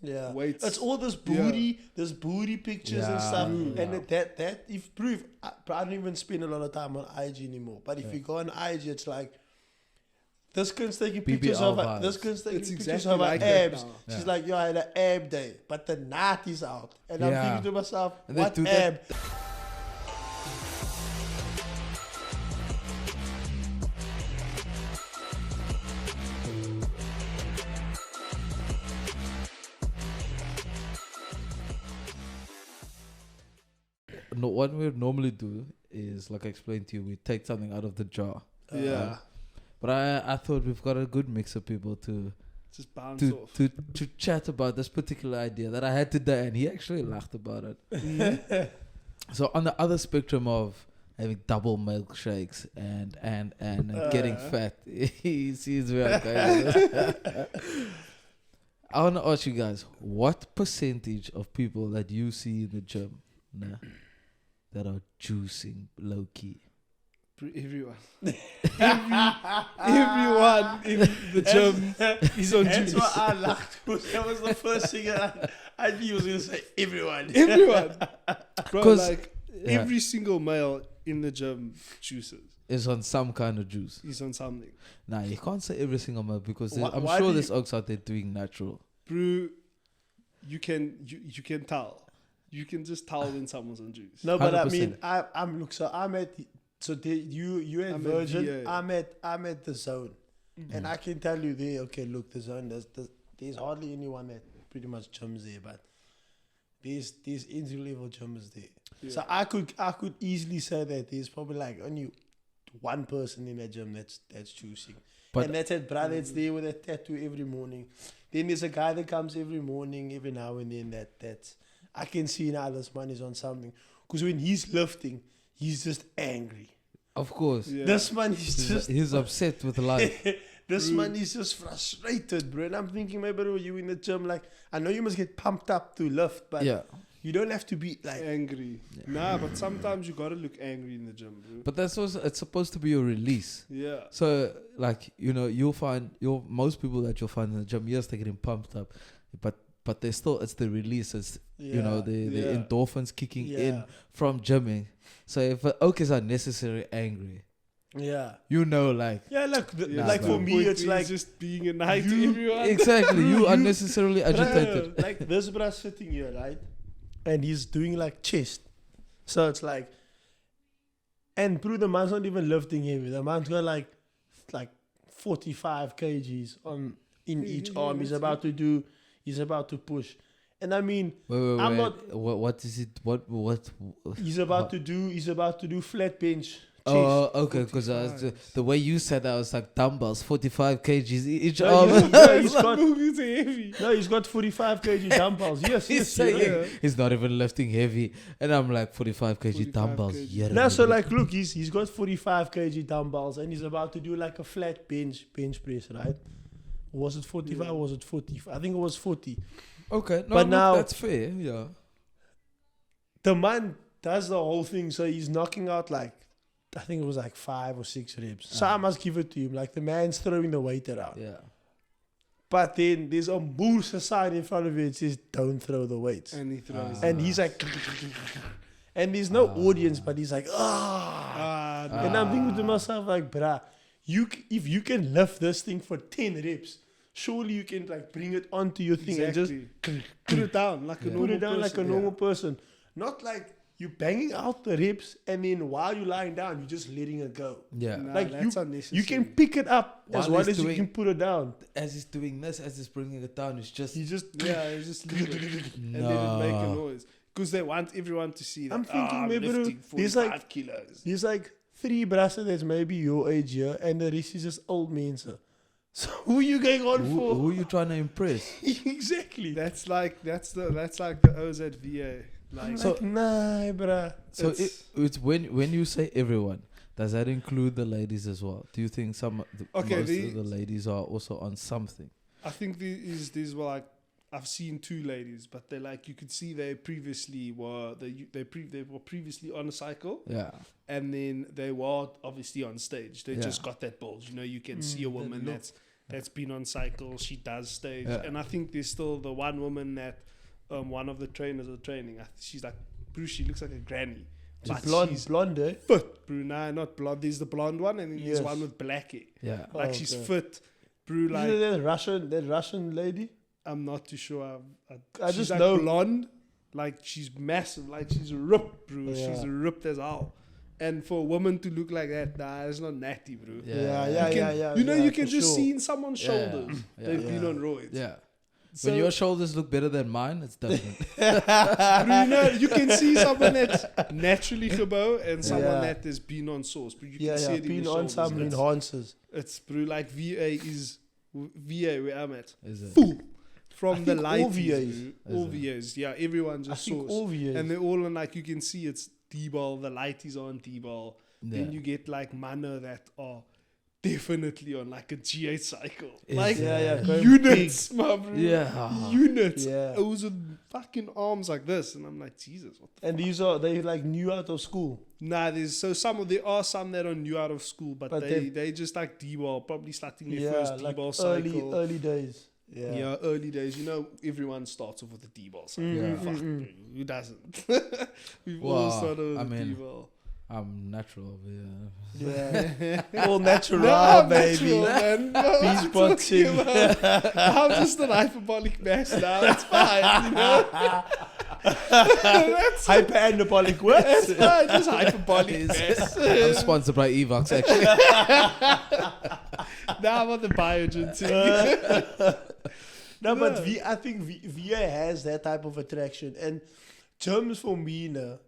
Yeah, weights. it's all this booty pictures and stuff. And that if proof, I don't even spend a lot of time on IG anymore. But if you go on IG, it's like this kid's taking pictures of her. This kid's taking pictures of her abs. She's like, yo, I had an ab day, but the night is out, and I'm thinking to myself, what ab? No, what we would normally do is, like I explained to you, we take something out of the jar. But I thought we've got a good mix of people to just bounce off. To chat about this particular idea that I had today, and he actually laughed about it. So on the other spectrum of having double milkshakes and getting fat, he sees where I'm going with it. I want to ask you guys, what percentage of people that you see in the gym that are juicing low key? Everyone. Everyone in the gym is on juice. That's why I laughed, because that was the first thing I knew he was going to say. Everyone. Bro, like every single male in the gym juices. Is on some kind of juice. He's on something. Nah, you can't say every single male, because I'm sure there's oaks out there doing natural. Bro, you can tell. You can just tell when someone's on juice. No, but 100%. I mean, I'm at you at Virgin. I'm at the zone, and I can tell you there. Okay, look, the zone. There's hardly anyone that pretty much gyms there, but there's entry level gymmers there. Yeah. So I could easily say that there's probably like only one person in that gym that's juicing, and that's that brother that's there with a tattoo every morning. Then there's a guy that comes every morning, every now and then. That's I can see now this man is on something, because when he's lifting, he's just angry. Of course. Yeah. This man is he's upset with life. This man is just frustrated, bro. And I'm thinking, maybe you in the gym, like, I know you must get pumped up to lift, but you don't have to be like angry. Yeah. Nah, but sometimes you gotta look angry in the gym, bro. But that's also, it's supposed to be a release. Yeah. So, like, you'll find most people that you'll find in the gym, yes, they're getting pumped up, but they still, it's the release, it's the endorphins kicking in from gymming. So if oak is unnecessarily angry, like for me, it's like just being a knight to everyone. Exactly, you unnecessarily agitated. Like this brother sitting here, right, and he's doing like chest. So it's like, and bro, the man's not even lifting heavy. The man's got like 45 kgs in each arm. He's about to push. And I mean, I'm not. What is it? What? He's about to do flat bench. Oh, okay. Because the way you said that, I was like dumbbells, 45 kgs each arm. He's got 45 kg dumbbells. Yes, he's not even lifting heavy, and I'm like 45 kg dumbbells. Yeah. So like, look, he's got 45 kg dumbbells, and he's about to do like a flat bench press, right? Was it 45 or was it 40? I think it was 40. Okay, but now that's fair. Yeah, the man does the whole thing, so he's knocking out like, I think it was like 5 or 6 reps. So I must give it to him. Like, the man's throwing the weight around. Yeah. But then there's a Musa sign in front of it that says, don't throw the weights. And he throws and he's like, and there's no audience, but he's like, and I'm thinking to myself, like, bruh, if you can lift this thing for 10 reps, surely you can like bring it onto your thing and just put it down like a normal person. Not like you banging out the reps and then while you're lying down, you're just letting it go. Yeah. Like you can pick it up as well as you can put it down. As he's doing this, as he's bringing it down, he's just leave it and let it make a noise. Because they want everyone to see that. I'm thinking maybe lifting 45 kilos. There's like 3 brasses that's maybe your age here, and the rest is just old men, sir. So who are you going on for? Who are you trying to impress? Exactly. That's like the O's at VA. Like, so nah, bruh. So it's when you say everyone, does that include the ladies as well? Do you think most of the ladies are also on something? I think these were like, I've seen 2 ladies, but they're like, you could see they previously were previously on a cycle. Yeah. And then they were obviously on stage. They just got that bulge. You can see a woman that's been on cycle. She does stage, Yeah. and I think there's still the one woman that one of the trainers are training. She's like, bro, she looks like a granny. She's blonde, eh? Fit, bro. Nah, not blonde. There's the blonde one, and then there's Yes. one with black hair. Yeah. Like Oh, she's okay. fit, bro. Like that Russian lady. I'm not too sure. I she's just like know- blonde, like she's massive, like she's ripped, bro. Yeah. She's ripped as hell. And for a woman to look like that, nah, it's not natty, bro. Yeah. You know, you can for just sure. see in someone's Yeah. shoulders Yeah. they've been Yeah. on roids. Yeah. So, When your shoulders look better than mine, it's different. bro, you know, you can see someone that's naturally gebo and someone Yeah. that has been on sauce. Bro, you Yeah, can see yeah. it in Been the on shoulders. some It's, enhancers. it's bro, like VA where I'm at. Is it? Full. I From the think all lighties, VAs. bro. All Is VAs. Yeah, everyone I just think sauce. all VAs. And they're all on, like, you can see it's D-ball, the lighties are on D-ball. Yeah. Then you get like mana that are definitely on like a G8 cycle. Is Like it? going units, my bro. Yeah. Units. Yeah. Those with fucking arms like this. And I'm like, Jesus, what the And they like new out of school. Nah, there are some that are new out of school, but, But they just like D-ball, probably starting their Yeah, first like D-ball cycle. early days. Yeah. Yeah. Early days. You know, everyone starts off with the D-ball cycle. Yeah. Fuck, bro, who doesn't? We've Well, all started with I the mean, D-ball. I'm natural over here. Yeah. All natural, I'm baby. natural, man. No, what Beach you talking boxing. about? I'm just an hyperbolic mass now. It's fine, you know. That's Hyper-anabolic what? it's fine. Just hyperbolic mass. I'm sponsored by Evox, actually. Now I'm on the Biogen thing. No, but I think VA has that type of attraction. And gyms for me, no.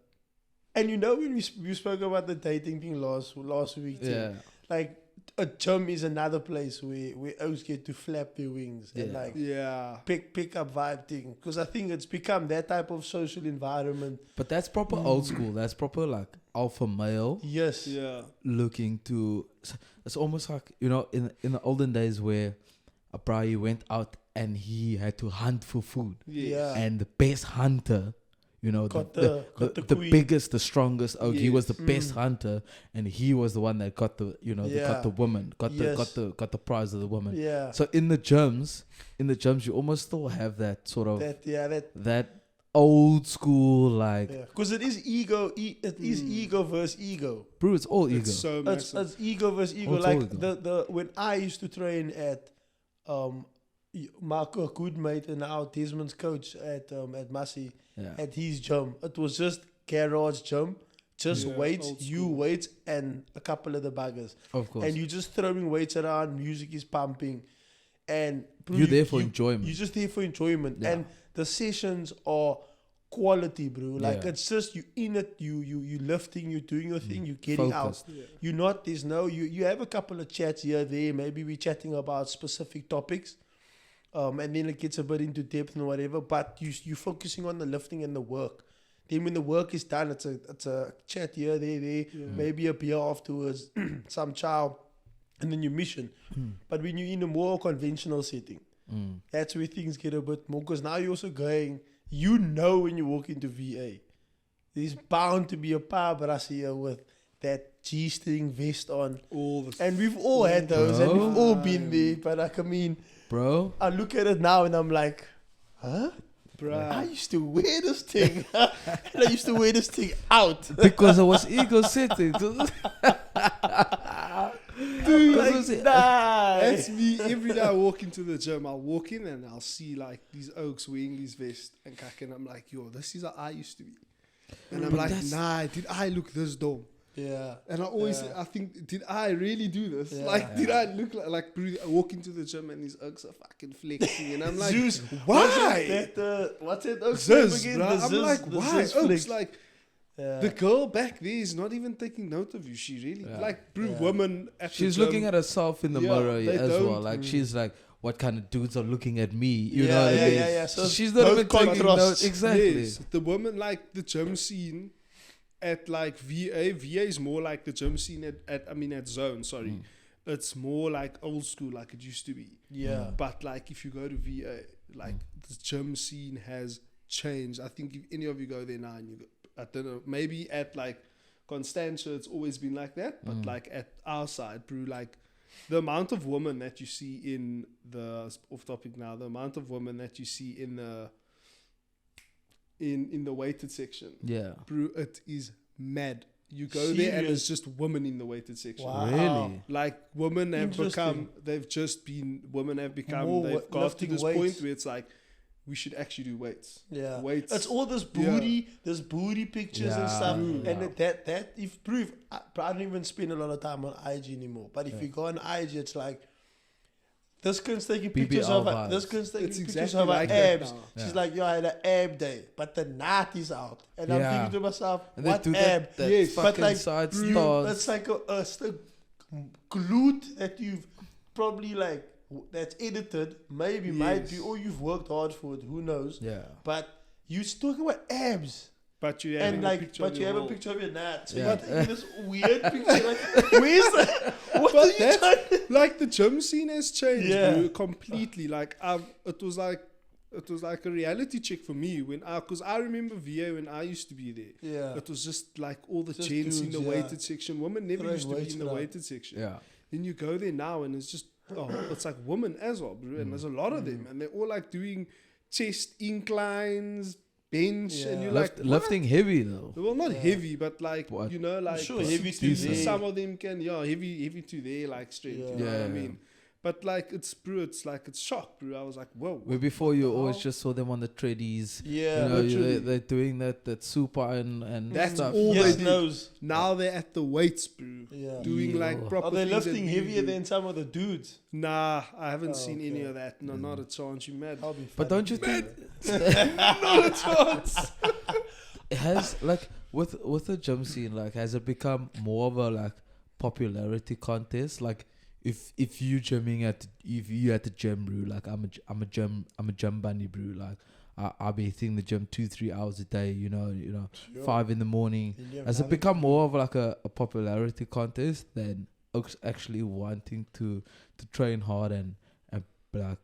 And you know when we spoke about the dating thing last week too. Yeah. Like a gym is another place where oaks get to flap their wings and Yeah. like Yeah. pick up vibe thing. Because I think it's become that type of social environment. But that's proper old school. That's proper like alpha male Yes. Yeah. looking to. It's almost like, you know, in the olden days where a Brian went out and he had to hunt for food, Yeah. and the best hunter, you know, Got the the queen. biggest, the strongest oak. He was the Yes. best hunter, and he was the one that got the, you know, Yeah. got the woman, got Yes. the prize of the woman. Yeah. So in the gyms, you almost still have that sort of That that old school like, because it is ego. It is ego versus ego. bro, it's all ego. It's so It's massive. ego versus ego. It's Like all ego. the when I used to train at Marco, a good mate, and now Desmond's coach at Massey, yeah. at his gym. It was just garage gym, just Yeah, weights, old you school. weights, and a couple of the buggers. Of course. And you just throwing weights around, music is pumping, and bro, You're there for enjoyment. You're just there for enjoyment, Yeah. and the sessions are quality, bro. Like Yeah. it's just you in it, you lifting, you doing your thing, you getting Focused. out. Yeah. You're not. There's no. You have a couple of chats here there. Maybe we're chatting about specific topics. And then it gets a bit into depth and whatever, but you're focusing on the lifting and the work. Then when the work is done, it's a chat here, there, Yeah. maybe a beer afterwards, some chow, and then your mission. But when you're in a more conventional setting, that's where things get a bit more, because now you're also going, you know when you walk into VA, there's bound to be a power here with that G-string vest on. All the And we've all had those, and we've all been there, but like, I mean, Bro, I look at it now and I'm like, huh? I bruh. used to wear this thing. And I used to wear this thing out. because I was ego setting. Dude, Like, like, nah. That's me. Every day I walk into the gym, I'll walk in and I'll see like these oaks wearing these vests and kak, and I'm like, yo, this is how I used to be. And I'm But like, that's- nah, did I look this dumb? Yeah. And I always, Yeah. I think, did I really do this? Yeah. Like, did I look like bro, I walk into the gym and these oaks are fucking flexing, and I'm like, Zeus, why? What's it? Oaks Ziz, name bro. again? The I'm Ziz- like, the why? Ziz Oaks, flex. like, Yeah. the girl back there is not even taking note of you. She really, Yeah. like, bro, Yeah. woman at the she's gym, looking at herself in the Yeah, mirror they as well. don't- Like she's like, what kind of dudes are looking at me? You Yeah, know what I yeah, mean? yeah. So she's not both even taking contrasts. notes. Exactly. Yes, the woman, like the gym scene at like VA is more like the gym scene at Zone. Sorry, it's more like old school, like it used to be. Yeah. But like if you go to VA, like the gym scene has changed. I think if any of you go there now and you go, I don't know, maybe at like Constantia, it's always been like that. But like at our side, bro, like the amount of women that you see in the off topic now, the amount of women that you see in the weighted section, bro, it is mad. You go there and it's just women in the weighted section. Wow. Really? Like women have become, they've got to this point where it's like, we should actually do weights. Yeah. Weights. It's all this booty, pictures and stuff. And that if proof, I don't even spend a lot of time on IG anymore. But if you go on IG, it's like, this girl's taking pictures of her. This girl's taking pictures of her abs. She's like, yo, I had an ab day, but the knot is out. And I'm thinking to myself, what ab? Yes, but like, side it's like a glute that you've probably like, that's edited, maybe might be, or you've worked hard for it, who knows? Yeah. But you're talking about abs. But you have a picture of your knot. So you're taking this weird picture. Like, where's that? What are you trying to... Like the gym scene has changed bro, completely. Like it was like a reality check for me because I remember VA when I used to be there. Yeah. It was just like all the gents in the weighted section. Women never used to be in the weighted section. Yeah. Then you go there now and it's just it's like women as well, bro. And there's a lot of them and they're all like doing chest inclines, bench, and you're like lifting heavy though. Well, not heavy, but like what? you know, like sure, heavy to there. Some of them can, heavy to there, like straight. You know what I mean? But like it's shock, bro. I was like, whoa. Where before you always just saw them on the treadies. Yeah, they're doing that super and that's stuff. all they do. Knows. Now they're at the weights, bro. Yeah. Doing like proper. Are they lifting heavier than some of the dudes? Nah, I haven't seen any of that. No, not a chance. You mad? But don't you think? Not a chance. It has like with the gym scene, like has it become more of a like popularity contest? Like if you gymming at the gym, bro, like I'm a gym bunny, bro. Like I'll be hitting the gym 2-3 hours a day, you know, 5 in the morning. Has it become more of like a popularity contest than actually wanting to train hard and like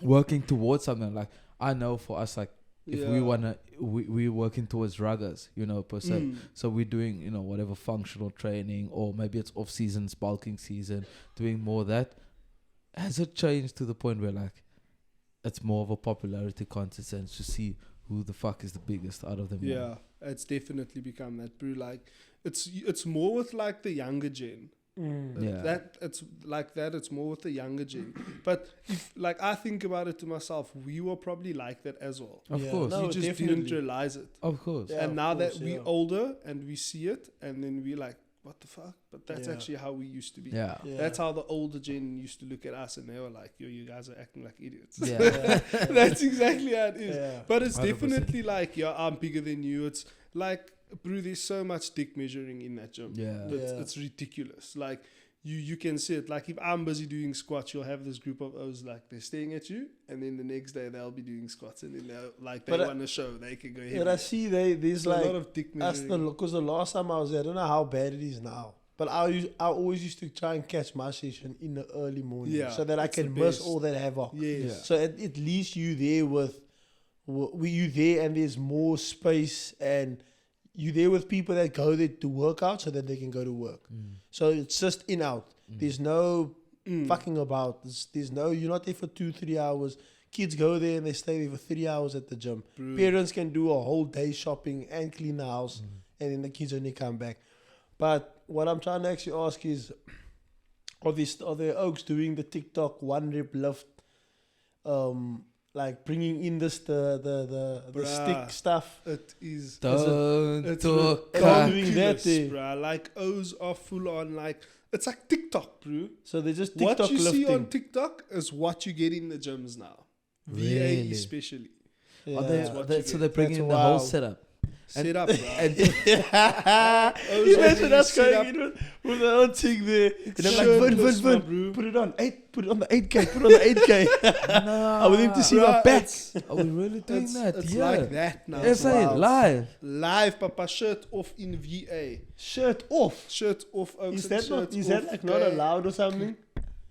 working towards something? Like I know for us, like if we wanna, we're working towards ruggers, per se. So we're doing, whatever functional training, or maybe it's off season, bulking season, doing more of that. Has it changed to the point where like it's more of a popularity contest and to see who the fuck is the biggest out of them? Yeah, it's definitely become that, bro. Like it's more with like the younger gen. It's more with the younger gen. But if like I think about it to myself, we were probably like that as well. Of course. No, you just didn't realize it. Of course. Yeah, and now that we're older and we see it, and then we're like, what the fuck? But that's actually how we used to be. Yeah. That's how the older gen used to look at us, and they were like, yo, you guys are acting like idiots. Yeah. That's exactly how it is. Yeah. But it's 100%. definitely like, I'm bigger than you. It's like, bro, there's so much dick measuring in that gym. It's ridiculous. Like, you can see it. Like, if I'm busy doing squats, you'll have this group of O's, like, they're staring at you, and then the next day they'll be doing squats, and then they want to show they can go heavy. But I see there's like a lot of dick measuring. Because the last time I was there, I don't know how bad it is now. But I always used to try and catch my session in the early morning so that I can miss all that havoc. Yes. Yeah. So at least you there and there's more space, and you there with people that go there to work out so that they can go to work. So it's just in out. There's no fucking about. There's no, you're not there for 2-3 hours. Kids go there and they stay there for 3 hours at the gym. Bro. Parents can do a whole day shopping and clean the house, and then the kids only come back. But what I'm trying to actually ask is, are the Oaks doing the TikTok 1 rep lift, like bringing in the stick stuff? It is. Don't talk. Doing that, bruh. Like O's are full on, like it's like TikTok, bro. So they just TikTok what you lifting. see on TikTok is what you get in the gyms now. Really? VA especially. Yeah. So they're bringing in the whole setup. Set up, bro. Imagine us going in with the whole thing there. And I'm like, Vin, put it on. Put it on the 8K. Put it on the 8K. No. I want them to see my back. Are we really doing that? It's like that now. It's live. Live, papa. Shirt off in VA. Shirt off. Shirt off. Is that like not allowed or something?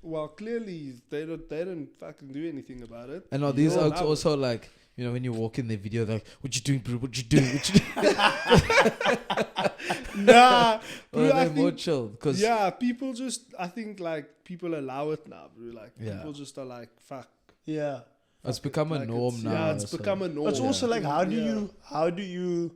Well, clearly they don't fucking do anything about it. And are these Oaks also like, you know, when you walk in the video, they're like, "What you doing, bro? What you doing? What you doing?" Nah, Or bro, I they're more think, chill because people just, I think like people allow it now, bro. Like people just are like, fuck. Yeah. it's become a Like, norm now. Yeah, it's so- become a norm. It's also like, how do Yeah.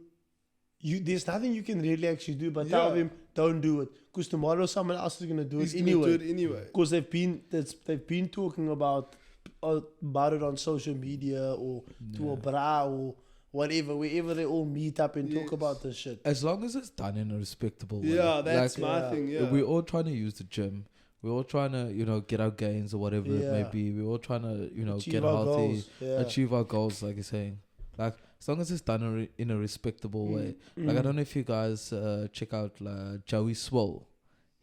you, there's nothing you can really actually do but tell them, don't do it. Because tomorrow someone else is going to do He's it gonna anyway. do it anyway. Because they've been talking about it on social media or to a bra or whatever, wherever they all meet up and talk about this shit. As long as it's done in a respectable way. Yeah, that's Like, my thing. Yeah, we're all trying to use the gym. We're all trying to, you know, get our gains or whatever it may be. We're all trying to, you know, Achieve get our healthy, goals. Yeah. achieve our goals, like you're saying. Like, as long as it's done in a respectable way. Like, I don't know if you guys check out Joey Swole.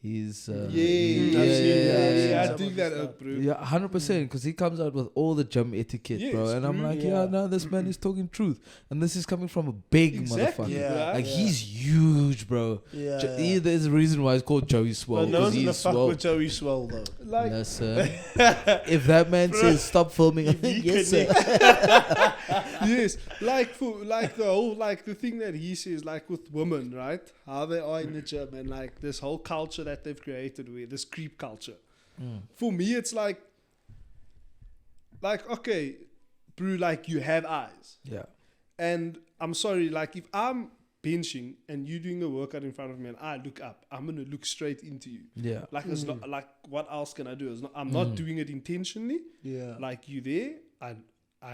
He's I've seen I dig that up, bro. Yeah, 100%, because he comes out with all the gym etiquette, bro. Yes, And I'm bro. like, no, this man is talking truth. And this is coming from a big motherfucker. Yeah. Like, he's huge, bro. Yeah. There's a reason why it's called Joey Swole. But no one's Because gonna he's fuck swole. with Joey Swole though. Like, Listen, if that man says stop filming, I'm like, yes, sir. yes, like the whole, like the thing that he says, like with women, right? How they are in the gym and like this whole culture that they've created with this creep culture. For me, it's like okay, bro, like you have eyes. Yeah. And I'm sorry, like if I'm benching and you doing a workout in front of me and I look up, I'm gonna look straight into you. Yeah. Like it's not like what else can I do? I'm not doing it intentionally. Yeah. Like you there, I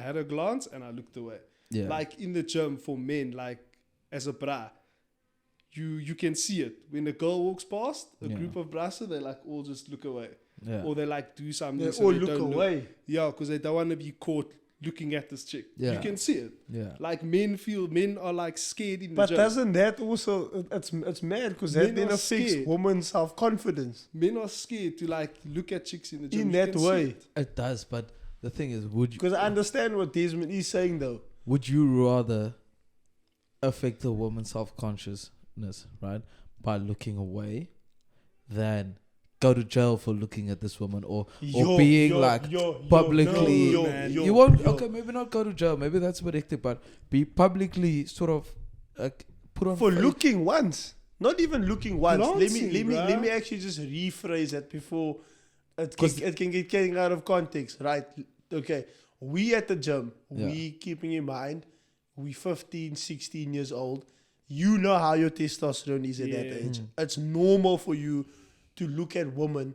had a glance and I looked away. Yeah. Like in the gym for men, like as a bra, you can see it. When a girl walks past, a group of bras, they like all just look away. Yeah. Or they like do something. They so all they look don't away. Yeah, because they don't want to be caught looking at this chick. Yeah. You can see it. Yeah. Like men are like scared in the But gym. doesn't that also, it's mad because that Men then are affects scared. women's self-confidence Men are scared to like look at chicks in the gym. in You that can see way. it. It does, but the thing is, Because I understand what Desmond is saying though. would you rather affect a woman's self-consciousness, right, by looking away than go to jail for looking at this woman or being publicly you won't okay, maybe not go to jail, maybe that's what hectic, but be publicly sort of put on for face. looking once, not even looking once. Glancing, Let me actually just rephrase that before it can get getting out of context, right? Okay, we at the gym, we keeping in mind, we 15, 16 years old. You know how your testosterone is at that age. It's normal for you to look at women,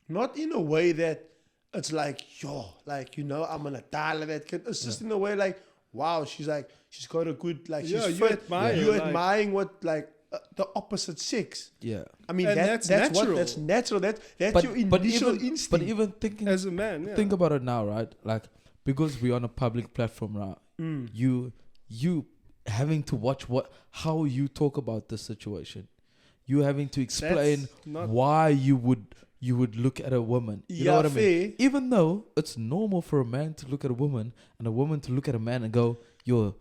not in a way that it's like, like, you know, I'm gonna die like that kid. It's just in a way like, wow, she's got a good, like, she's fit. You're admiring what, like, the opposite sex. Yeah. I mean, And that's natural. that's natural. That's your initial instinct. But even thinking As a man, think about it now, right? Like, because we're on a public platform now, you having to watch how you talk about this situation. You having to explain why you would look at a woman. You know what I mean? Even though it's normal for a man to look at a woman and a woman to look at a man and go, you're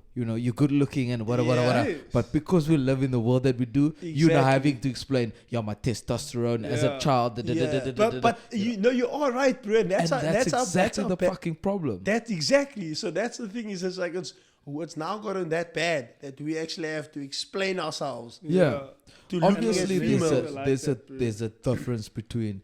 good looking and whatever. But because we live in the world that we do, you're now having to explain, my testosterone as a child. But you know, you're all right, bro. And that's exactly the fucking problem. That's exactly. So that's the thing is, it's like it's now gotten that bad that we actually have to explain ourselves. Yeah. Obviously, there's a difference between,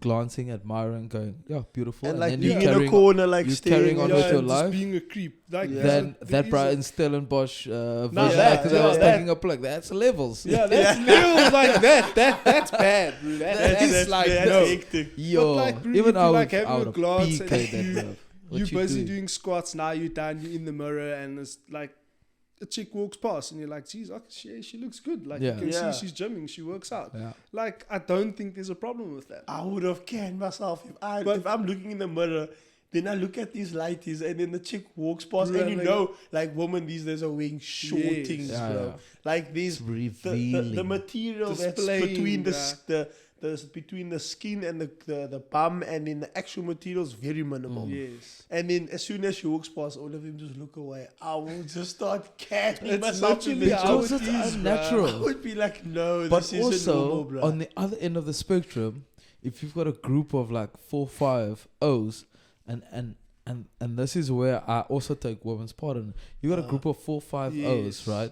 glancing, admiring, going, beautiful, and like then being in a corner, like carrying on with your just life. being a creep. Like Then that Brian Stellenbosch version, because I was taking a plug. That's levels. Yeah, that's levels like that. That's bad, bro. That's like no. hectic. Yo, But like, bro, even I I like would having a glance and that. You're busy doing squats, now you're done, you're in the mirror, and it's like a chick walks past and you're like, geez, she looks good. Like, you can see she's gymming, she works out. Yeah. Like, I don't think there's a problem with that. I would have canned myself if I'm looking in the mirror, then I look at these lighties and then the chick walks past, and you know, like women these days are wearing short things, bro. Like these the material that's between between the skin and the bum, and then the actual material is very minimal. Yes. And then as soon as she walks past, all of them just look away. I will just start catching myself. Because it's unnatural. I would be like, no, but this isn't normal, bro. On the other end of the spectrum, if you've got a group of like 4-5 O's and And this is where I also take women's part in. You got a group of 4, 5 O's, right?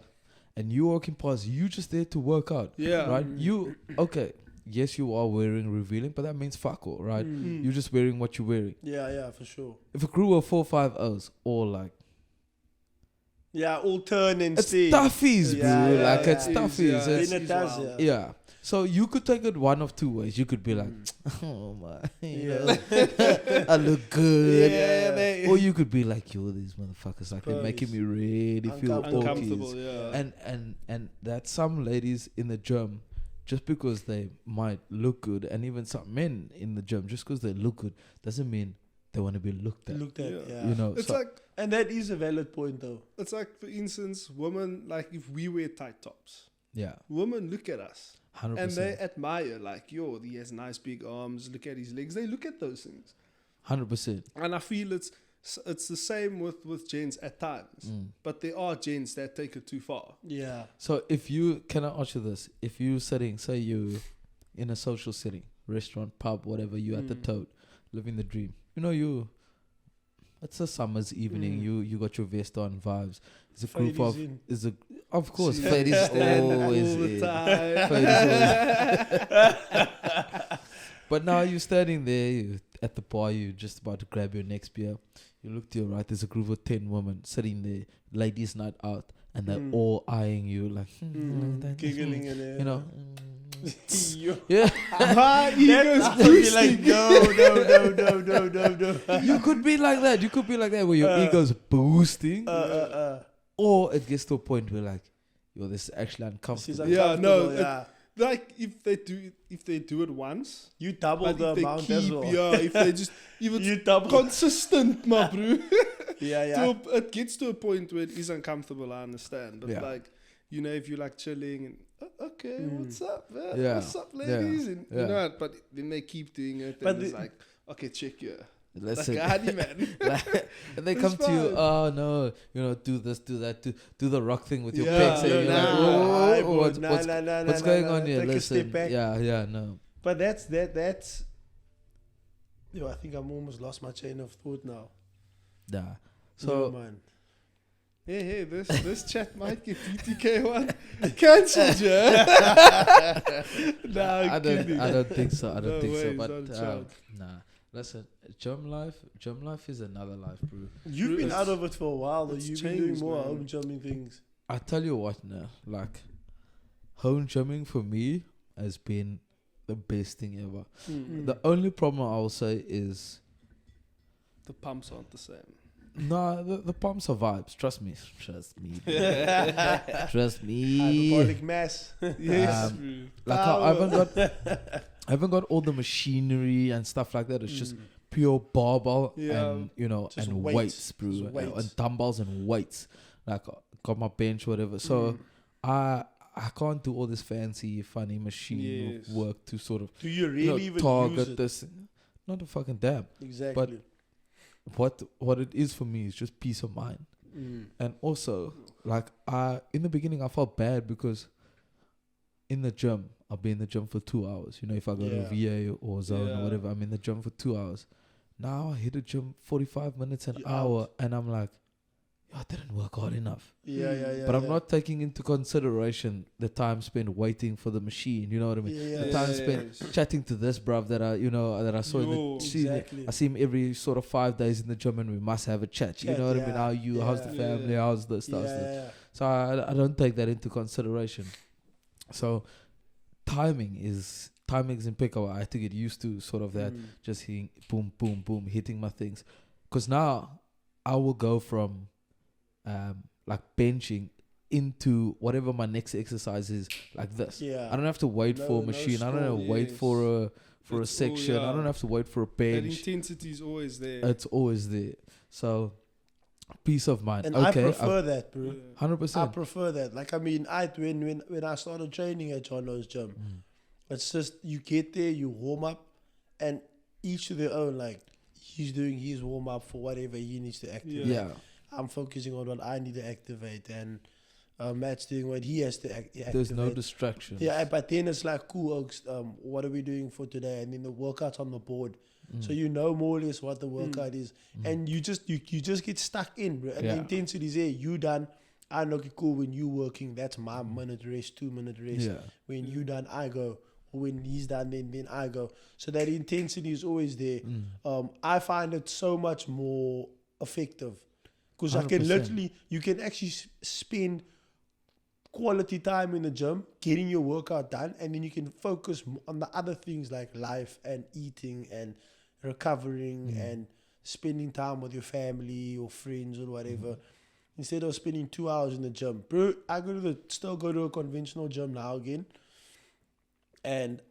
And you walking past, you just there to work out. Yeah. Right? You okay. Yes, you are wearing revealing, but that means fuck all, right? You're just wearing what you're wearing. Yeah, for sure. If a group of 4, 5 O's all like all turn and it's stay. stuffies, bro. It's stuffies. It's It does, yeah. So you could take it one of two ways. You could be like, oh my, I look good. Or you could be like, yo, these motherfuckers like they're making me really feel uncomfortable. And that some ladies in the gym, just because they might look good, and even some men in the gym, just because they look good, doesn't mean they want to be looked at. You know, it's like, and that is a valid point, though. It's like, for instance, women, like if we wear tight tops, women look at us 100%. and they admire, like, yo, he has nice big arms. Look at his legs. They look at those things. 100%. And I feel it's the same with gents at times, but there are gents that take it too far. Yeah. So can I ask you this? If you sitting, say you in a social setting, restaurant, pub, whatever, you at the tote, living the dream. You know, it's a summer's evening. You got your vest on, vibes. It's a group of of course, fade is always all the time. But now you're standing there, you at the bar, you're just about to grab your next beer. You look to your right, there's a group of 10 women sitting there, ladies' night out, and they're all eyeing you like, giggling in there. You know. My ego's boosting. No. You could be like that. You could be like that where your ego's boosting. Or it gets to a point where like, yo, this is actually uncomfortable. Like if they do it once, you double the amount as well. If they just you double consistent, my bro. It gets to a point where it is uncomfortable. I understand, but like, you know, if you're like chilling and okay, what's up, man? What's up, ladies? And you know, but then they keep doing it, and it's like, okay, check your. Listen, man. And they come to you, oh no, you know, do this, do that, do the rock thing with your pecs. What's going on here? Take Listen, a step back. No. But that's. Yo, I think I'm almost lost my chain of thought now. Nah. So. Hey, this chat might get BTK1 cancelled, I don't think so. But nah. Listen, gym life is another life, bro. You've been out of it for a while, though. You've been doing more home gymming things. I tell you what now, like, home gymming for me has been the best thing ever. The only problem I will say is the pumps aren't the same. No, the pumps are vibes. Trust me. Trust me. Hyperbolic mass. Yes. Like I haven't got all the machinery and stuff like that. It's just pure barbell and just and weights, bro. And dumbbells and weights. Like got my bench, whatever. So I can't do all this fancy, funny machine work to sort of do you really even target use it? this. Not a fucking damn. Exactly. But what it is for me is just peace of mind. And also, like, in the beginning I felt bad because in the gym, I'll be in the gym for 2 hours. You know, if I go to VA or zone or whatever, I'm in the gym for 2 hours. Now I hit the gym 45 minutes, an hour, and I'm like, I didn't work hard enough. But I'm not taking into consideration the time spent waiting for the machine. You know what I mean? The time spent chatting to this bruv that I saw in the exactly. I see him every sort of 5 days in the gym, and we must have a chat. You know what I mean? How are you? How's the family? How's this stuff? So I don't take that into consideration. So timing is impeccable. I have to get used to sort of that, just hitting boom, boom, boom, hitting my things. Because now I will go from like benching into whatever my next exercise is, like this. I don't have to wait for a machine. I don't have to wait for a section. I don't have to wait for a bench. That intensity is always there. It's always there. So peace of mind. And okay, I prefer that, bro. 100%. I prefer that. Like, I mean, when I started training at John Lowe's gym, it's just you get there, you warm up, and each to their own. Like, he's doing his warm up for whatever he needs to activate. I'm focusing on what I need to activate, and Matt's doing what he has to activate. There's no distraction. Yeah, but then it's like, cool, Oaks, what are we doing for today? And then the workout's on the board. So you know more or less what the workout is. And you just get stuck in, bro. And the intensity is there. You done. I know, okay, cool, when you working, that's my minute rest, 2 minute rest. Yeah. When you done, I go. Or when he's done, then I go. So that intensity is always there. I find it so much more effective. Because I can 100%. literally, you can actually spend quality time in the gym, getting your workout done, and then you can focus on the other things like life and eating and recovering and spending time with your family or friends or whatever. Instead of spending 2 hours in the gym. Bro, I still go to a conventional gym now again. And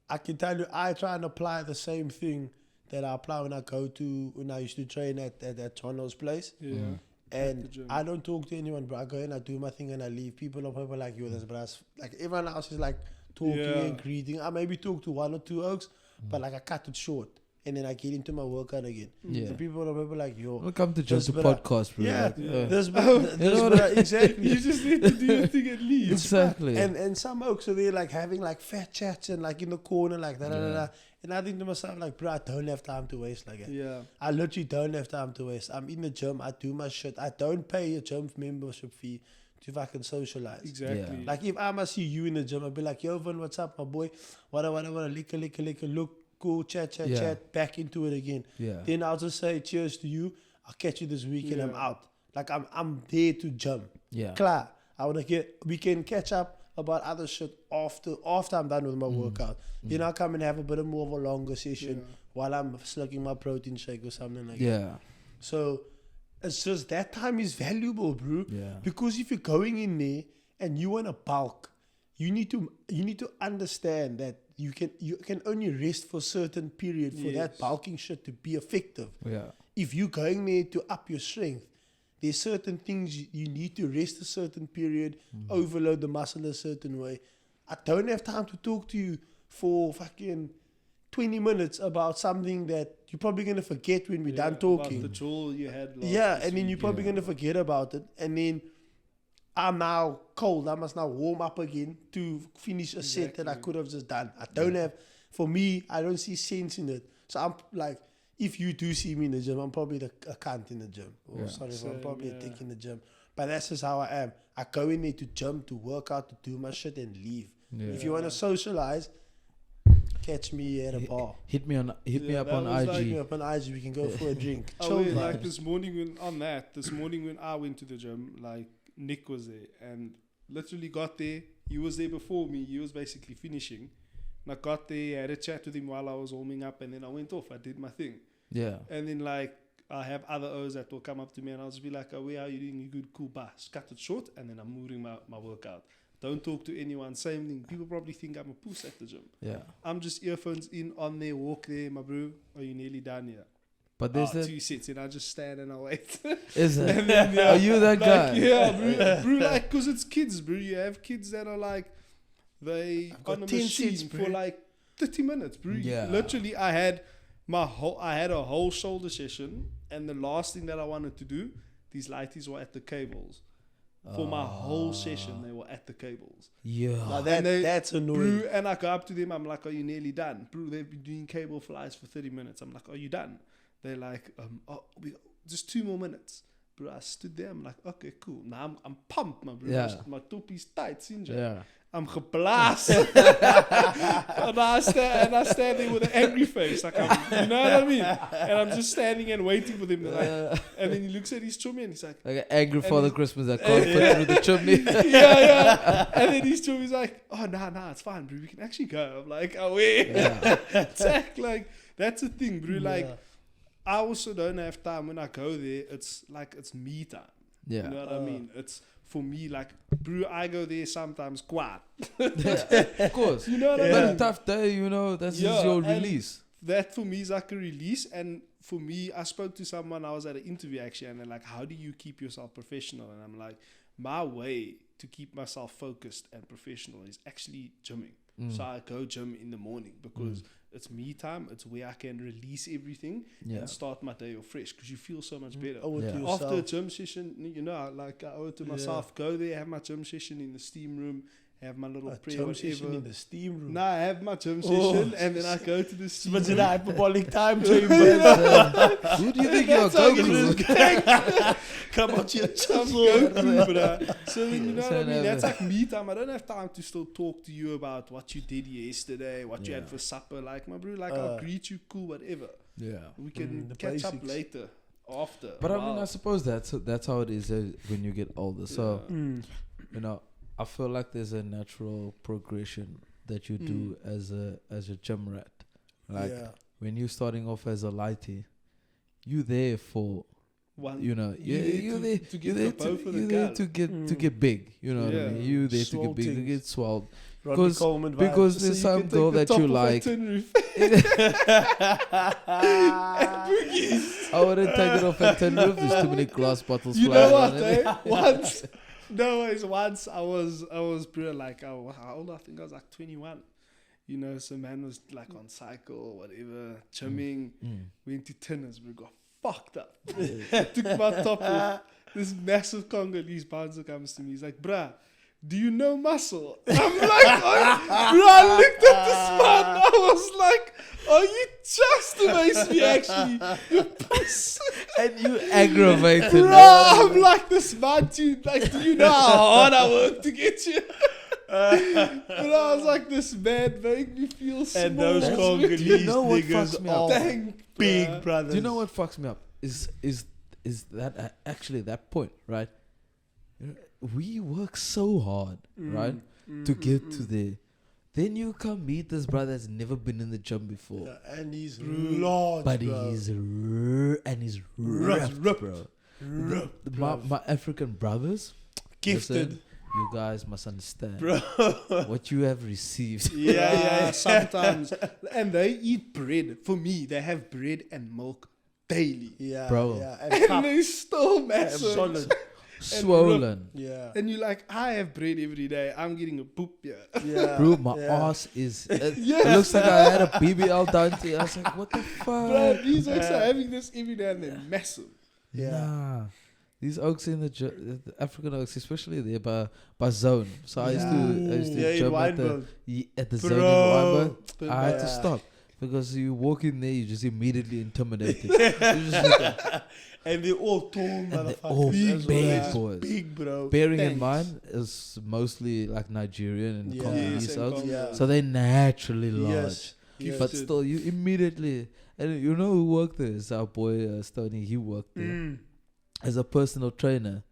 I can tell you, I try and apply the same thing that I apply when I used to train at Tono's place. Yeah. And I don't talk to anyone, bro. I go in, I do my thing, and I leave. People are probably like, yo, that's brass. Like, everyone else is like talking and greeting. I maybe talk to 1 or 2 oaks, but like I cut it short. And then I get into my workout again. Yeah. And people are probably like, yo. Welcome to just a podcast, bro. Yeah. Like, Exactly. You just need to do your thing and leave. Exactly. And some oaks are there like having like fat chats and like in the corner like da. And I think to myself like, bro, I don't have time to waste like that. Yeah. I literally don't have time to waste. I'm in the gym. I do my shit. I don't pay a gym membership fee to fucking socialize. Exactly. Yeah. Like if I must see you in the gym, I'll be like, yo, Vin, what's up, my boy? What, lick, look, cool, chat, back into it again. Yeah. Then I'll just say cheers to you. I'll catch you this week and I'm out. Like I'm there to jump. Yeah. Klar. We can catch up about other shit after I'm done with my workout. Then I'll come and have a bit more of a longer session while I'm slugging my protein shake or something like that. Yeah. So it's just that time is valuable, bro. Yeah. Because if you're going in there and you want to bulk, you need to understand that you can only rest for a certain period for that bulking shit to be effective. Yeah. If you're going there to up your strength, there's certain things you need to rest a certain period, overload the muscle a certain way. I don't have time to talk to you for fucking 20 minutes about something that you're probably going to forget when we're done talking. About the drill you had last And then you're probably going to forget about it. And then I'm now cold. I must now warm up again to finish a set that I could have just done. I don't see sense in it. So I'm like, if you do see me in the gym, I'm probably a cunt in the gym. I'm probably a dick in the gym. But that's just how I am. I go in there to gym, to work out, to do my shit and leave. Yeah. If you want to socialize, catch me at a bar. Hit me up on Hit me IG. up on IG. We can go for a drink. Like this morning when I went to the gym, like Nick was there and literally got there. He was there before me. He was basically finishing. And I got there, I had a chat with him while I was warming up, and then I went off. I did my thing. Yeah. And then like I have other O's that will come up to me and I'll just be like, oh, how are you doing? You good? Cool, bye. Cut it short and then I'm moving my workout. Don't talk to anyone. Same thing. People probably think I'm a puss at the gym. Yeah. I'm just earphones in, on there, walk there, my bro. Are you nearly done here? But there's 2 sets and I just stand and I wait. Is it? And then, Are you that guy? Yeah, bro. Like, because it's kids, bro. You have kids that are like, they on a machine for like 30 minutes, bro. Yeah. Literally, I had a whole shoulder session, and the last thing that I wanted to do, these lighties were at the cables. For my whole session, they were at the cables. Yeah. Now that's annoying. Bro, and I go up to them, I'm like, are you nearly done? Bro, they've been doing cable flies for 30 minutes. I'm like, are you done? They're like, just 2 more minutes. Bro, I stood there, I'm like, okay, cool. Now I'm pumped, my bro. Yeah. My top is tight, Sinja. Yeah. I'm geblazen. and I stand there with an angry face. Like, you know what I mean? And I'm just standing and waiting for them. Like, and then he looks at his chummy and he's like... Like an angry Father Christmas that can't fit through the chimney. yeah. And then his chummy's like, oh, nah, it's fine, bro. We can actually go. I'm like, oh, wait. Yeah. Like, that's the thing, bro. Like, I also don't have time when I go there. It's like, it's me time. Yeah. You know what I mean? It's... For me, like, bro, I go there sometimes quad. Of course. You know what I mean? But a tough day, you know, that's just your release. That for me is like a release. And for me, I spoke to someone, I was at an interview actually, and they're like, how do you keep yourself professional? And I'm like, my way to keep myself focused and professional is actually gymming. So I go gym in the morning because it's me time. It's where I can release everything and start my day off fresh because you feel so much better. After a gym session, you know, like I owe it to myself. Go there, have my gym session in the steam room, have my little prayer, Jump session whatever. in the steam room. Nah, I have my gym session and then I go to the steam But in room. a hyperbolic time chamber. Who do you think you're Goku? Come out here, I'm chisel. Goku, bruh. So then, you know what I Son mean? of That's a- like me time. I don't have time to still talk to you about what you did yesterday, what you had Yeah. for supper. Like, my bro, like, I'll greet you, cool, whatever. Yeah. We can the catch up basics. later, after. But I mean, Wow. I suppose that's how it is when you get older. So, you know, I feel like there's a natural progression that you do as a gym rat. Like when you're starting off as a lighty, you there for One, you know you there to get the bow for the gal. to get big. You know what I mean? You there to get big, to Swole get swelled. Rodney Coleman vibes. Because So there's you some can take girl the that top you of that like. tin roof. I wouldn't take it off at 10 roof. There's too many glass bottles You flying know what, around it. once I was bro, like, how old? I think I was like 21. You know, some man was like on cycle or whatever, chumming, went to tennis, bro, got fucked up. Took my top off. This massive Congolese bouncer comes to me. He's like, bruh, do you know muscle? I'm like, I looked at this man. I was like, are you just amazed me, actually? You puss. And you aggravated. Bro, I'm like, this man, dude. Like, do you know how hard I work to get you? But I was like, this man made me feel small. And those That's- Congolese Do you know what fucks niggas me up? are Thank big bruh. brothers. Do you know what fucks me up? Is that actually that point, right? You know, we work so hard, right, to get to there. Then you come meet this brother that's never been in the gym before, Yeah, and he's large, but bro. he's rough, bro. My African brothers, Gifted. listen, you guys must understand Bro. what you have received. Yeah. Sometimes. And they eat bread. For me, they have bread and milk daily. Yeah, Bro. Yeah. And cup, they still and massive. solid. Swollen. Yeah. And you're like, I have bread every day. I'm getting a poop here. Yeah. Bro, my yeah. ass is. It looks like I had a BBL done to you. I was like, what the fuck? Bro, these oaks are having this every day and they're massive. Yeah. Nah. These oaks in the African oaks, especially there by zone. So I used to Yeah, in jump Wynberg. at the zone in Bro. Wynberg. I had to Yeah. stop because you walk in there, you just immediately intimidated. You just look at- And they're all tall they're motherfuckers. all as big well. boys. Big, bro. Bearing in Thanks. mind, it's mostly like Nigerian and Yeah. Congolese Yes, oaks. and Yeah. So they're naturally large. Yes. Yes. But still, you immediately, and you know who worked there? It's our boy Stoney. He worked there as a personal trainer.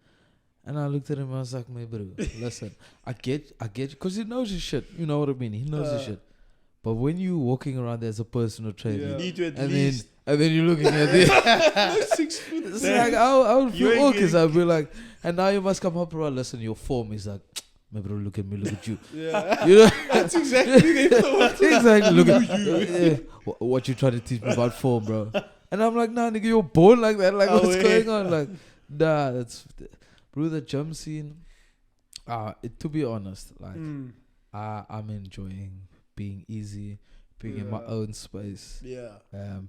And I looked at him, I was like, "Man, bro, listen, I get you, because he knows his shit. You know what I mean? He knows his shit. But when you walking around as a personal trainer, Yeah. You need to at and least. then you're looking at this, 6 foot. it's like I would You feel ain't awkward. I'd be like, and now you must come up, bro. Listen, your form is like, man, bro, look at me, look at you. Yeah. You know, That's exactly the thought. exactly. Look at you. What you trying to teach me about form, bro? And I'm like, nah, nigga, you're born like that. Like, what's going on? Like, nah, that's, bro, the gym scene. To be honest, like, I'm enjoying being easy, being in my Yeah. own space, Yeah.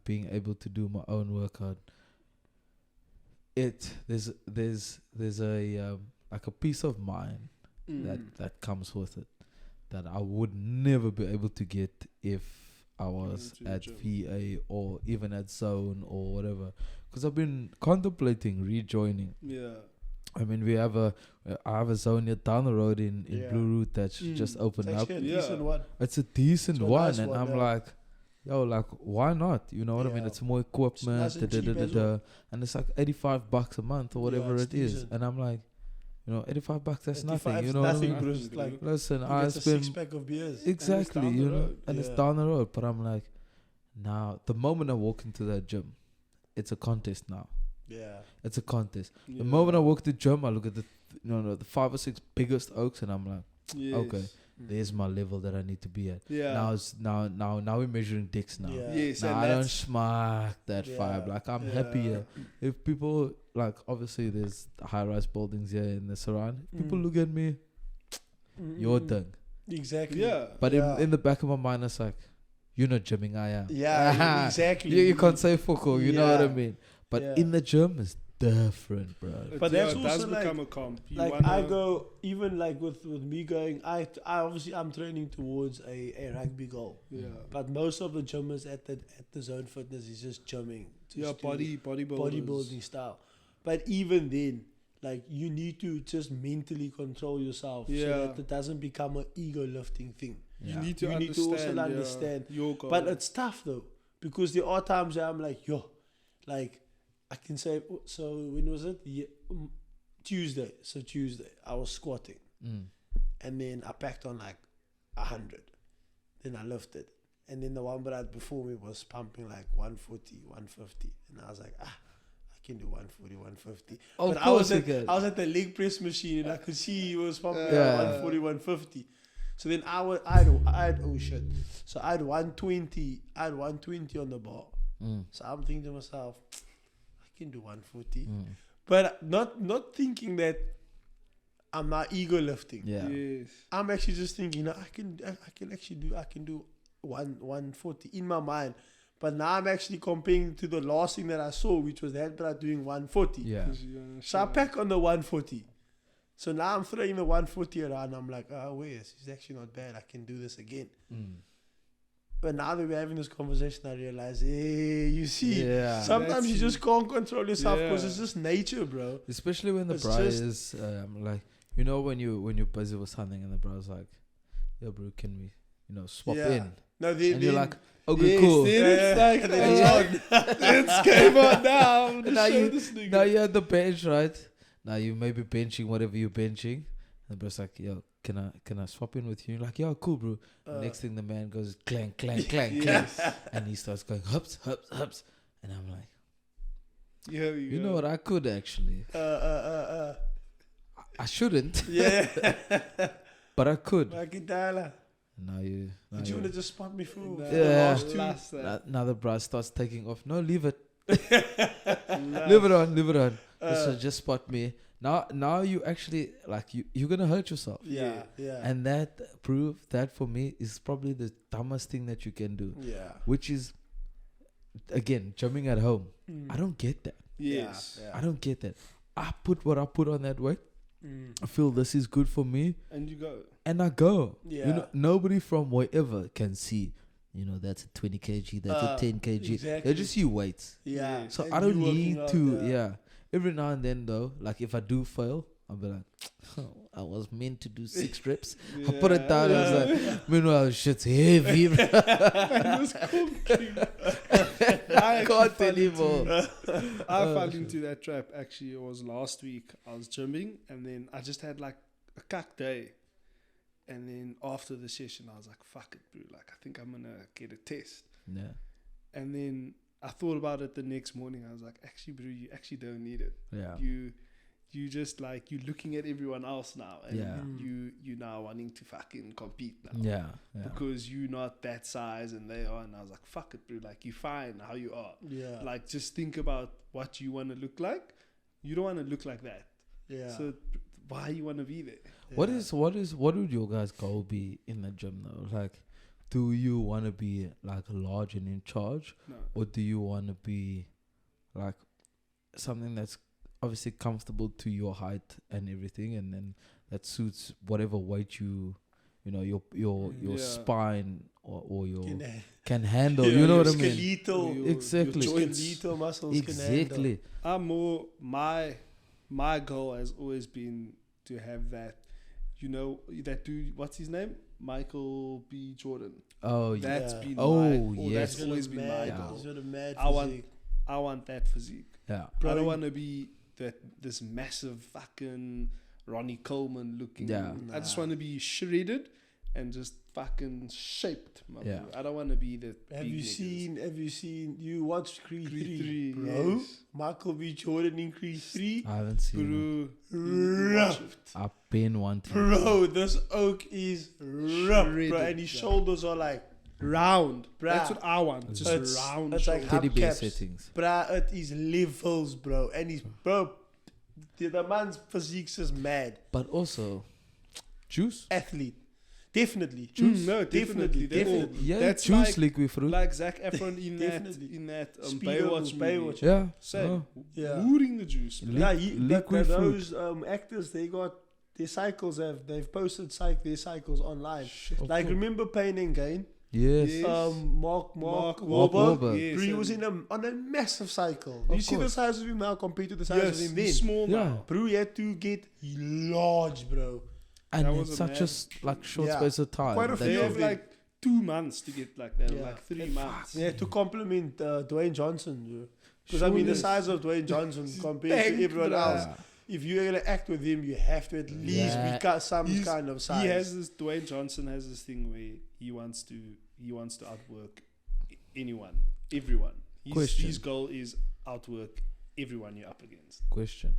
being able to do my own workout. There's a like a peace of mind that comes with it that I would never be able to get if I was Into the at gym. VA or even at Zone or whatever. Because I've been contemplating rejoining. Yeah. I mean, I have a zone here down the road in Yeah. Blue Route that's just It's opened up. actually a Yeah. decent one. It's a decent It's a one, nice and one, I'm yeah. like, yo, like, why not? You know what I mean? Yeah. It's more equipment, nice and cheap as well. and it's like $85 a month or whatever it's it is. decent. And I'm like, you know, $85, that's 85 nothing. You is know nothing, what I bro. mean? It's like Listen, you I get a spend 6-pack of beers. exactly, down the you know, road. and it's Yeah. down the road. But I'm like, now the moment I walk into that gym, it's a contest now. Yeah. It's a contest. Yeah. The moment I walk to the gym, I look at the 5 or 6 biggest oaks, and I'm like, Yes. okay, there's my level that I need to be at. Yeah. Now we're measuring dicks now. Yeah. Yes. Now and I don't that's smack that Yeah. vibe. Like I'm Yeah. happier if people like. Obviously, there's high-rise buildings here in the surround. People look at me, your thing. Exactly. Yeah. But Yeah. in the back of my mind, it's like, you're not gymming, I am. Yeah, exactly. You can't say fuck all. You know what I Yeah. mean. But Yeah. in the gym is different, bro. But that's it also does like, become a comp. You like wanna- I go, even like with me going, I obviously I'm training towards a rugby goal. Yeah. But most of the gymmers at the Zone Fitness is just gymming. Just bodybuilding style. But even then, like you need to just mentally control yourself so that it doesn't become an ego lifting thing. You need to understand your goal. But it's tough though, because there are times where I'm like, like I can say, so when was it? Tuesday. So Tuesday, I was squatting. And then I packed on like 100. Then I lifted. And then the one brother before me was pumping like 140, 150. And I was like, I can do 140, 150. But I was at the leg press machine and I could see he was pumping 140, 150. So then I had oh shit. So I had 120 on the bar. So I'm thinking to myself, I can do 140. But not thinking that I'm not ego lifting. Yeah. Yes. I'm actually just thinking, I can do 140 in my mind. But now I'm actually comparing to the last thing that I saw, which was that brother doing 140. Yeah. So I pack on the 140. So now I'm throwing the 140 around. I'm like, oh wait, this is actually not bad. I can do this again. But now that we're having this conversation, I realize, hey, you see, sometimes you just can't control yourself because it's just nature, bro. Especially when the bro is like, you know, when you're busy with something and the bro's like, yo, bro, can we, swap in? No, and you're like, okay, cool. It's like, It's came on now. Now you're at the bench, right? Now you may be benching whatever you're benching. And the bro's like, yo, can I swap in with you? You're like, yo, cool, bro. Next thing the man goes clank, clank, clank, clank. And he starts going hups, hups, hups. And I'm like, you know what? I could actually. I shouldn't. Yeah. But I could. Now you want to just spot me through? Now the bra starts taking off. No, leave it. Leave it on. So just spot me. Now you actually like you're gonna hurt yourself. Yeah. And that proved that for me is probably the dumbest thing that you can do. Yeah. Which is again gymming at home. I don't get that. Yes. Yeah. I don't get that. I put what I put on that weight. I feel this is good for me. And you go. And I go. Yeah. Nobody from wherever can see. That's a 20 kg. That's a 10 kg. Exactly. They just see weights. Yeah. So and I don't need out, to. Every now and then though, like if I do fail, I'll be like, I was meant to do 6 reps. I put it down. I was like, meanwhile, shit's heavy. I can't anymore. I fell into that trap. Actually, it was last week. I was gymming, and then I just had like a cuck day. And then after the session, I was like, fuck it, bro. Like, I think I'm going to get a test. Yeah. And then I thought about it the next morning. I was like, actually, bro, you actually don't need it. Yeah. You just like, you're looking at everyone else now. And you now wanting to fucking compete now. Yeah. Because you're not that size and they are. And I was like, fuck it, bro. Like, you're fine how you are. Yeah. Like, just think about what you want to look like. You don't want to look like that. Yeah. So why you want to be there? Yeah. What would your guys' goal be in the gym though? Like, do you want to be like large and in charge, or do you want to be like something that's obviously comfortable to your height and everything, and then that suits whatever weight your spine or your can handle? You know what I mean? Skeletal, exactly. Your skeletal muscles exactly. can handle. I'm more my goal has always been to have that, that dude, what's his name? Michael B. Jordan. Oh, that's been yes. That's always been my goal. He's got a mad physique. I want that physique. Yeah. I don't want to be this massive fucking Ronnie Coleman looking. Yeah. I just want to be shredded and just fucking shaped. Yeah. I don't want to be the. Have you seen? You watched Creed 3, bro? Yes. Michael B. Jordan in Creed 3. I haven't seen it. Rough. I've been wanting. Bro, this oak is rough, Shredded, bro, and his shoulders are like round. Bruh. That's what I want. It's Just round. It's like teddy bear hubcaps. settings. Bruh, it is levels, bro, and he's the man's physique is mad. But also, juice. Athlete. Definitely. Juice. No, definitely. Definitely. Yeah, that's juice liquid fruit. like Zac Efron in that Baywatch movie. Yeah. Same. Yeah. Wooring the juice. Bro. But those actors, their cycles they've posted their cycles online. Of Like, course. remember Pain and Gain? Yes. Mark Wahlberg. Yes, Bro, he was on a massive cycle. You see the course. size of him now compared to the size of him then. He's small Yeah. now. Bro, he had to get large, bro. And That in was a such mad- a short Yeah. space of time. Quite a that They few you- have of them. like 2 months to get like that, Yeah. like 3 months. Yeah, to compliment Dwayne Johnson. Because I mean, the Surely. size of Dwayne Johnson compared big, to everyone bro. else. If you're gonna act with him, you have to at least Yeah. be some He's- kind of size. He has this. Dwayne Johnson has this thing where he wants to outwork anyone, everyone. Question. His goal is outwork everyone you're up against. Question.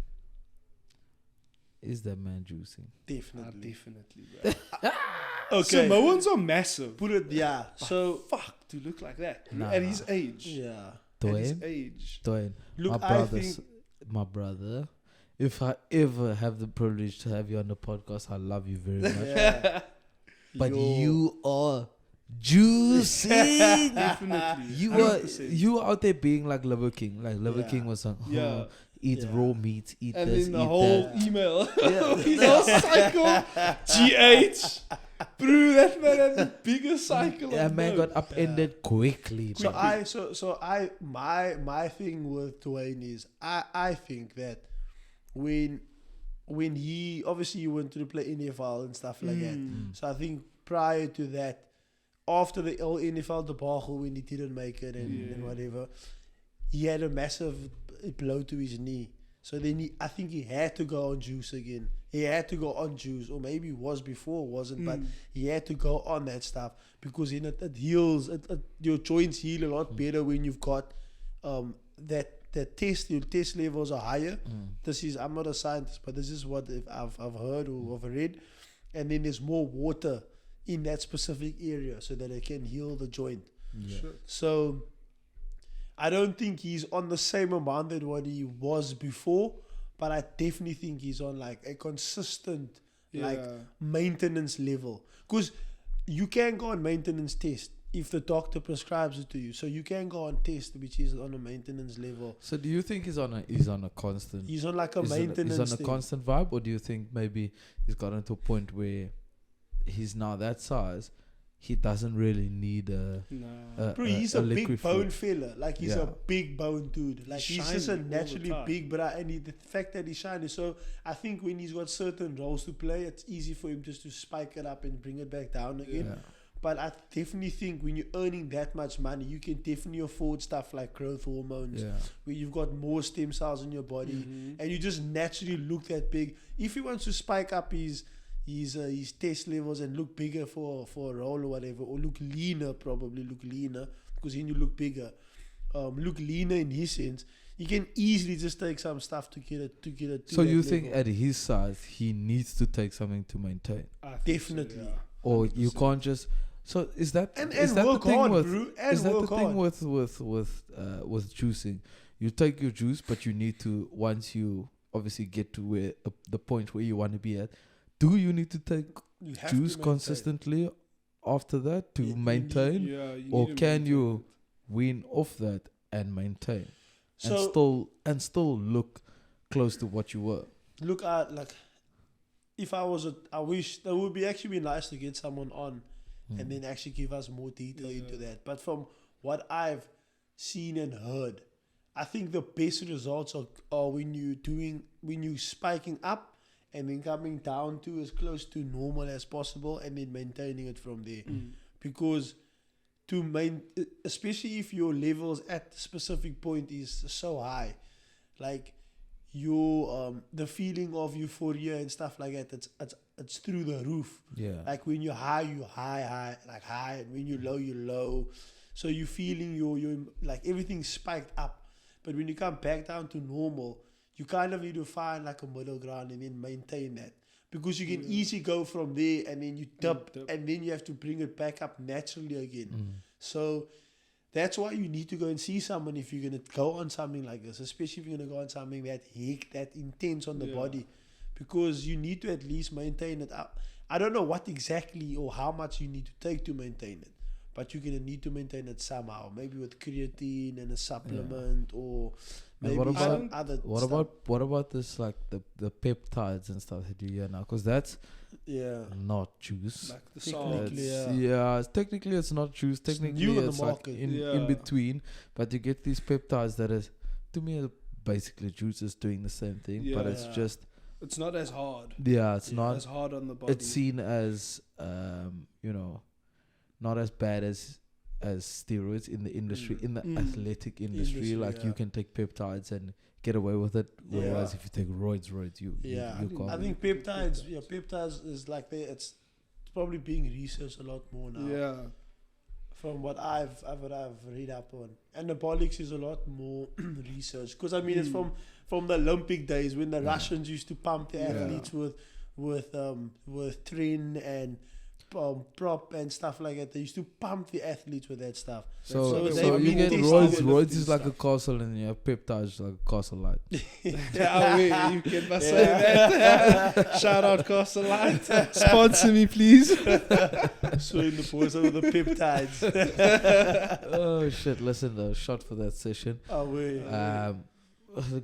Is that man juicing? Definitely. Definitely, bro. Okay. Samoans are massive. Put it, yeah. So, Fuck to look like that Nah. at his age. yeah. At his Dwayne? age. Dwayne. Look, my I brothers, think my brother. If I ever have the privilege to have you on the podcast, I love you very much. yeah. But Yo. you are juicing. Definitely. You are 100%. you are out there being like Liver King. Like Liver Yeah. King was like, Yeah. eat Yeah. raw meat, eat And this, then the eat whole that. email. Yeah. His whole cycle. GH. Bro, that man had the biggest cycle. That of man dope. got upended quickly. So bro. my thing with Dwayne is I think that when he obviously went to play NFL and stuff like that. So I think prior to that, after the NFL debacle when he didn't make it and whatever, he had a massive blow to his knee. So then I think he had to go on juice again. He had to go on juice, or maybe it was before, wasn't, but he had to go on that stuff because it heals. Your joints heal a lot better when you've got your test levels are higher. I'm not a scientist, but this is what I've heard or I've read. And then there's more water in that specific area so that it can heal the joint. Yeah. Sure. So I don't think he's on the same amount that what he was before, but I definitely think he's on like a consistent like maintenance level. Because you can go on maintenance test if the doctor prescribes it to you. So you can go on test which is on a maintenance level. So do you think he's on a constant? He's on like a He's maintenance on a thing. constant vibe, or do you think maybe he's gotten to a point where he's now that size, he doesn't really need Bro, he's a big liquid bone food. fella. Like he's Yeah. a big bone dude. Like he's just a shiny all the naturally time. big, but the fact that he's shiny. So I think when he's got certain roles to play, it's easy for him just to spike it up and bring it back down again. Yeah. But I definitely think when you're earning that much money, you can definitely afford stuff like growth hormones, Yeah. where you've got more stem cells in your body, and you just naturally look that big. If he wants to spike up his test levels and look bigger for a role or whatever, or look leaner, because then you look bigger, look leaner in his sense, you can easily just take some stuff to get it to So that you think level. at his size he needs to take something to maintain, Definitely. or you can't just? So is that And is that work the thing hard, with bro, and is that the work thing hard. with juicing? You take your juice, but you need to, once you obviously get to where the point where you want to be at, do you need to take You have to juice maintain. consistently after that to You maintain, You or need to can maintain you it. wean off that and maintain So and still look close to what you were? look at like, if I wish that would actually be nice to get someone on and then actually give us more detail into that. But from what I've seen and heard, I think the best results are when you spiking up and then coming down to as close to normal as possible and then maintaining it from there. Because especially if your levels at the specific point is so high, like your the feeling of euphoria and stuff like that, it's through the roof. Yeah. Like when you're high, like high, and when you're low, you're low. So you're feeling you're like everything's spiked up. But when you come back down to normal, you kind of need to find like a middle ground and then maintain that. Because you can easily go from there and then you dip and then you have to bring it back up naturally again. So that's why you need to go and see someone if you're going to go on something like this, especially if you're going to go on something that intense on the body. Because you need to at least maintain it up. I don't know what exactly or how much you need to take to maintain it, but you're gonna need to maintain it somehow. Maybe with creatine and a supplement, or maybe what about, some other. What about this, like the peptides and stuff that you hear now? Because that's not juice. Like the Technically, technically it's not juice. Technically new on it's the like market. in between. But you get these peptides that is, to me, basically juice is doing the same thing, but it's just. It's not as hard. Yeah, it's not as hard on the body. It's seen as not as bad as steroids in the industry, in the athletic industry. Like you can take peptides and get away with it. Whereas if you take roids, you can't. I think peptides is like it's probably being researched a lot more now. Yeah. From what I've read up on, anabolics is a lot more research, because I mean it's from the Olympic days when the Russians used to pump the athletes with trin and prop and stuff like that. They used to pump the athletes with that stuff. So you get roids is like a castle, and you have peptides like a castle light. You can say that. Shout out Castle Light. Sponsor me, please. So in the pause of the peptides. Oh shit! Listen though, shot for that session.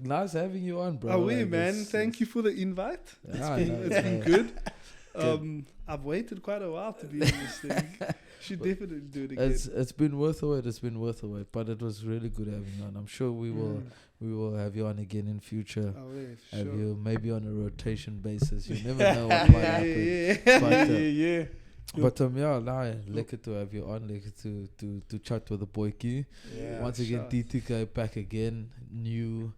Nice having you on, bro. Man. Thank you for the invite. It's been good. I've waited quite a while to be in this thing. Should definitely do it again. It's been worth the wait. It's been worth the wait. But it was really good having you on. I'm sure we will have you on again in future. Have you maybe on a rotation basis. You never know what might happen. But lekker to have you on. Lekker to chat with the boykie. Once again, DTK back again. New,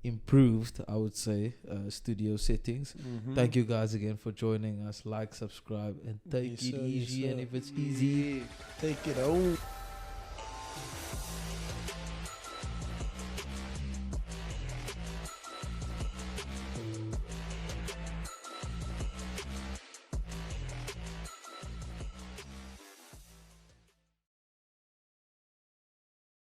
improved, I would say, studio settings. Thank you guys again for joining us. Like, subscribe, and take it easy. And if it's easy, take it home.